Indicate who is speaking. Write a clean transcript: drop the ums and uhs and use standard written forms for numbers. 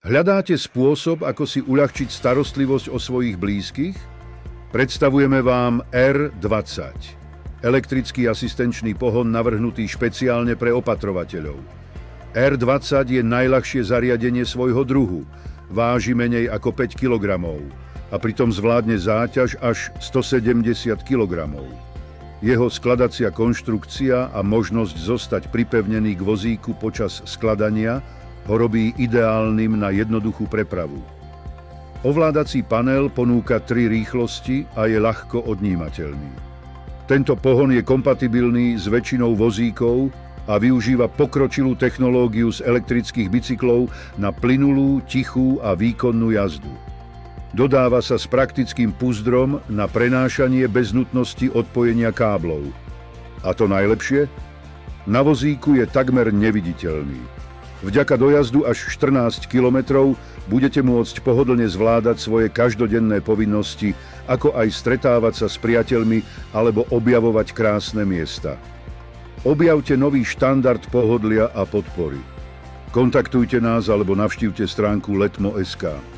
Speaker 1: Hľadáte spôsob, ako si uľahčiť starostlivosť o svojich blízkych? Predstavujeme vám R20, elektrický asistenčný pohon navrhnutý špeciálne pre opatrovateľov. R20 je najľahšie zariadenie svojho druhu, váži menej ako 5 kg a pritom zvládne záťaž až 170 kg. Jeho skladacia konštrukcia a možnosť zostať pripevnený k vozíku počas skladania ho robí ideálnym na jednoduchú prepravu. Ovládací panel ponúka 3 rýchlosti a je ľahko odnímateľný. Tento pohon je kompatibilný s väčšinou vozíkov a využíva pokročilú technológiu z elektrických bicyklov na plynulú, tichú a výkonnú jazdu. Dodáva sa s praktickým púzdrom na prenášanie bez nutnosti odpojenia káblov. A to najlepšie? Na vozíku je takmer neviditeľný. Vďaka dojazdu až 14 kilometrov budete môcť pohodlne zvládať svoje každodenné povinnosti, ako aj stretávať sa s priateľmi alebo objavovať krásne miesta. Objavte nový štandard pohodlia a podpory. Kontaktujte nás alebo navštívte stránku letmo.sk.